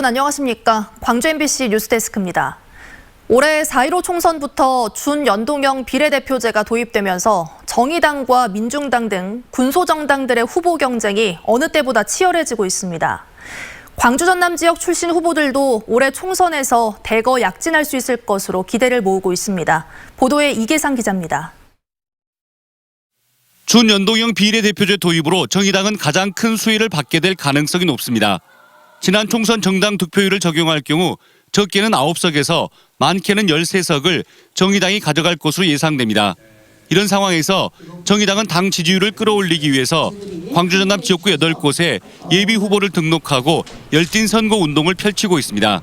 여러분 안녕하십니까? 광주 MBC 뉴스데스크입니다. 올해 4.15 총선부터 준연동형 비례대표제가 도입되면서 정의당과 민중당 등 군소정당들의 후보 경쟁이 어느 때보다 치열해지고 있습니다. 광주 전남 지역 출신 후보들도 올해 총선에서 대거 약진할 수 있을 것으로 기대를 모으고 있습니다. 보도에 이계상 기자입니다. 준연동형 비례대표제 도입으로 정의당은 가장 큰 수혜를 받게 될 가능성이 높습니다. 지난 총선 정당 득표율을 적용할 경우 적게는 9석에서 많게는 13석을 정의당이 가져갈 것으로 예상됩니다. 이런 상황에서 정의당은 당 지지율을 끌어올리기 위해서 광주 전남 지역구 8곳에 예비 후보를 등록하고 열띤 선거 운동을 펼치고 있습니다.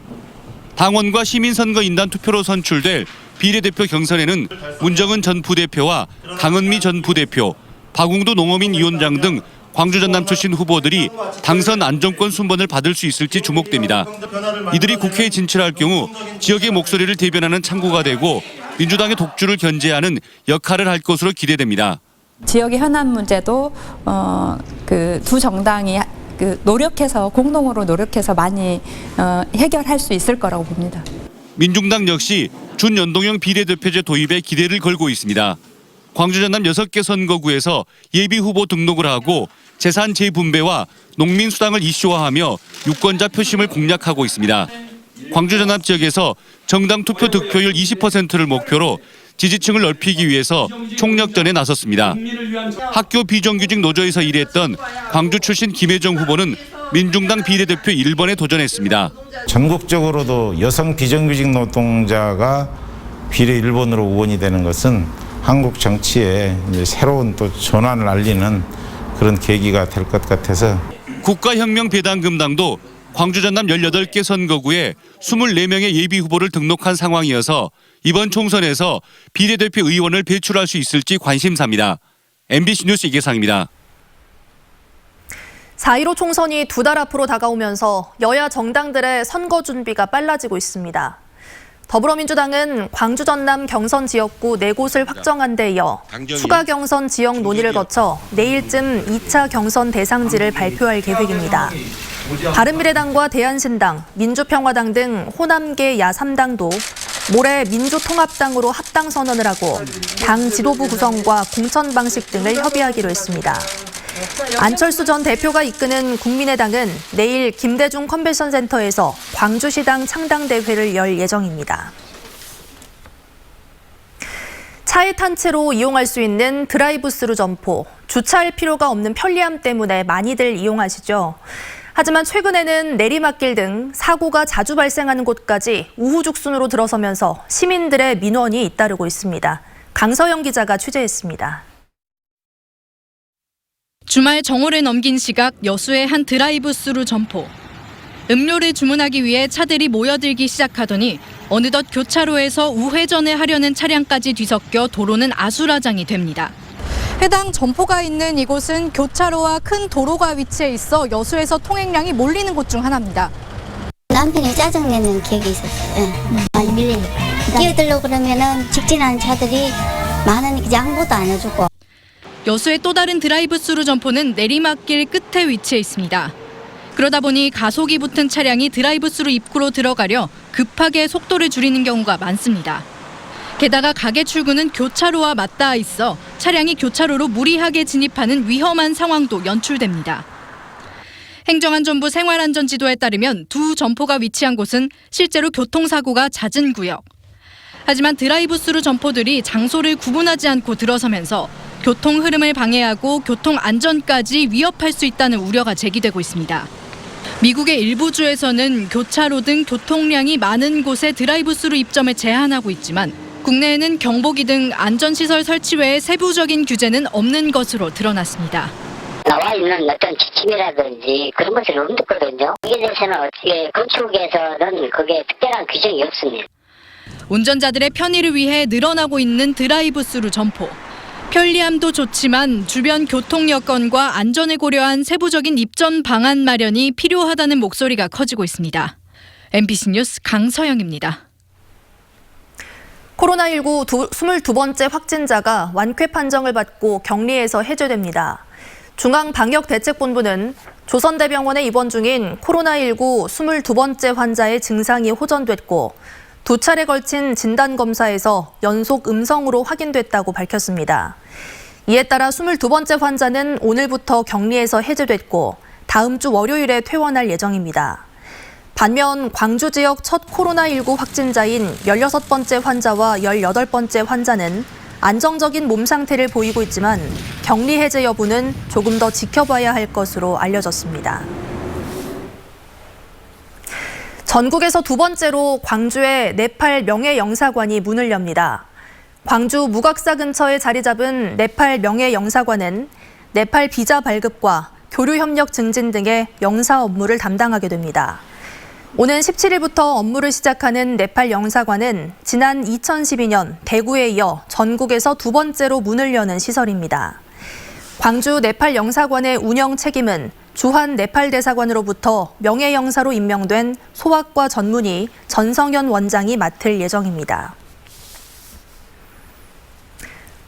당원과 시민선거인단 투표로 선출될 비례대표 경선에는 문정은 전 부대표와 강은미 전 부대표, 박웅두 농어민 위원장 등 광주 전남 출신 후보들이 당선 안정권 순번을 받을 수 있을지 주목됩니다. 이들이 국회에 진출할 경우 지역의 목소리를 대변하는 창구가 되고 민주당의 독주를 견제하는 역할을 할 것으로 기대됩니다. 지역의 현안 문제도 두 정당이 공동으로 노력해서 많이 해결할 수 있을 거라고 봅니다. 민중당 역시 준연동형 비례대표제 도입에 기대를 걸고 있습니다. 광주 전남 6개 선거구에서 예비 후보 등록을 하고 재산 재분배와 농민 수당을 이슈화하며 유권자 표심을 공략하고 있습니다. 광주 전남 지역에서 정당 투표 득표율 20%를 목표로 지지층을 넓히기 위해서 총력전에 나섰습니다. 학교 비정규직 노조에서 일했던 광주 출신 김혜정 후보는 민중당 비례대표 1번에 도전했습니다. 전국적으로도 여성 비정규직 노동자가 비례 1번으로 의원이 되는 것은 한국 정치에 이제 새로운 또 전환을 알리는 그런 계기가 될 것 같아서 국가혁명배당금당도 광주 전남 18개 선거구에 24명의 예비 후보를 등록한 상황이어서 이번 총선에서 비례대표 의원을 배출할 수 있을지 관심사입니다. MBC 뉴스 이계상입니다. 4.15 총선이 2달 앞으로 다가오면서 여야 정당들의 선거 준비가 빨라지고 있습니다. 더불어민주당은 광주 전남 경선 지역구 4곳을 확정한 데 이어 추가 경선 지역 논의를 거쳐 내일쯤 2차 경선 대상지를 발표할 계획입니다. 바른미래당과 대한신당, 민주평화당 등 호남계 야3당도 모레 민주통합당으로 합당 선언을 하고 당 지도부 구성과 공천 방식 등을 협의하기로 했습니다. 안철수 전 대표가 이끄는 국민의당은 내일 김대중 컨벤션 센터에서 광주시당 창당대회를 열 예정입니다. 차에 탄 채로 이용할 수 있는 드라이브스루 점포, 주차할 필요가 없는 편리함 때문에 많이들 이용하시죠. 하지만 최근에는 내리막길 등 사고가 자주 발생하는 곳까지 우후죽순으로 들어서면서 시민들의 민원이 잇따르고 있습니다. 강서영 기자가 취재했습니다. 주말 정오를 넘긴 시각 여수의 한 드라이브스루 점포. 음료를 주문하기 위해 차들이 모여들기 시작하더니 어느덧 교차로에서 우회전을 하려는 차량까지 뒤섞여 도로는 아수라장이 됩니다. 해당 점포가 있는 이곳은 교차로와 큰 도로가 위치해 있어 여수에서 통행량이 몰리는 곳 중 하나입니다. 남편이 짜증내는 기억이 있었어요. 많이 밀리니까. 끼어들려고 그러면은 직진하는 차들이 많으니까 양보도 안 해주고. 여수의 또 다른 드라이브스루 점포는 내리막길 끝에 위치해 있습니다. 그러다 보니 가속이 붙은 차량이 드라이브스루 입구로 들어가려 급하게 속도를 줄이는 경우가 많습니다. 게다가 가게 출구는 교차로와 맞닿아 있어 차량이 교차로로 무리하게 진입하는 위험한 상황도 연출됩니다. 행정안전부 생활안전지도에 따르면 두 점포가 위치한 곳은 실제로 교통사고가 잦은 구역. 하지만 드라이브스루 점포들이 장소를 구분하지 않고 들어서면서 교통 흐름을 방해하고 교통 안전까지 위협할 수 있다는 우려가 제기되고 있습니다. 미국의 일부 주에서는 교차로 등 교통량이 많은 곳에 드라이브스루 입점을 제한하고 있지만 국내에는 경보기 등 안전시설 설치 외에 세부적인 규제는 없는 것으로 드러났습니다. 나와 있는 어떤 지침이라든지 그런 것은 없거든요. 이에 대해서는 어떻게 건축에서는 그게 특별한 규정이 없습니다. 운전자들의 편의를 위해 늘어나고 있는 드라이브스루 점포. 편리함도 좋지만 주변 교통 여건과 안전을 고려한 세부적인 입점 방안 마련이 필요하다는 목소리가 커지고 있습니다. MBC 뉴스 강서영입니다. 코로나19 22번째 확진자가 완쾌 판정을 받고 격리에서 해제됩니다. 중앙방역대책본부는 조선대병원에 입원 중인 코로나19 22번째 환자의 증상이 호전됐고 2차례 걸친 진단검사에서 연속 음성으로 확인됐다고 밝혔습니다. 이에 따라 22번째 환자는 오늘부터 격리에서 해제됐고 다음 주 월요일에 퇴원할 예정입니다. 반면 광주 지역 첫 코로나19 확진자인 16번째 환자와 18번째 환자는 안정적인 몸 상태를 보이고 있지만 격리 해제 여부는 조금 더 지켜봐야 할 것으로 알려졌습니다. 전국에서 두 번째로 광주의 네팔 명예영사관이 문을 엽니다. 광주 무각사 근처에 자리 잡은 네팔 명예영사관은 네팔 비자 발급과 교류 협력 증진 등의 영사 업무를 담당하게 됩니다. 오는 17일부터 업무를 시작하는 네팔 영사관은 지난 2012년 대구에 이어 전국에서 두 번째로 문을 여는 시설입니다. 광주 네팔 영사관의 운영 책임은 주한 네팔 대사관으로부터 명예영사로 임명된 소아과 전문의 전성현 원장이 맡을 예정입니다.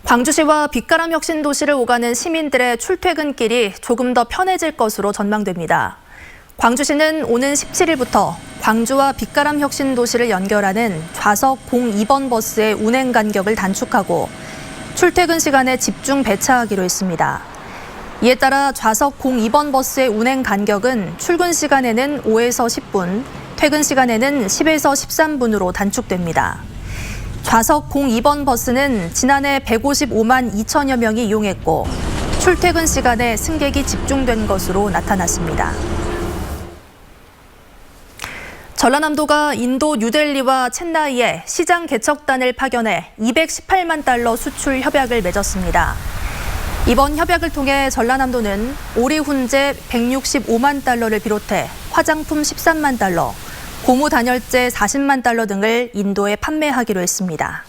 광주시와 빛가람 혁신도시를 오가는 시민들의 출퇴근길이 조금 더 편해질 것으로 전망됩니다. 광주시는 오는 17일부터 광주와 빛가람 혁신도시를 연결하는 좌석 02번 버스의 운행 간격을 단축하고 출퇴근 시간에 집중 배차하기로 했습니다. 이에 따라 좌석 02번 버스의 운행 간격은 출근 시간에는 5에서 10분, 퇴근 시간에는 10에서 13분으로 단축됩니다. 좌석 02번 버스는 지난해 155만 2천여 명이 이용했고 출퇴근 시간에 승객이 집중된 것으로 나타났습니다. 전라남도가 인도 뉴델리와 첸나이에 시장 개척단을 파견해 218만 달러 수출 협약을 맺었습니다. 이번 협약을 통해 전라남도는 오리 훈제 165만 달러를 비롯해 화장품 13만 달러, 고무 단열재 40만 달러 등을 인도에 판매하기로 했습니다.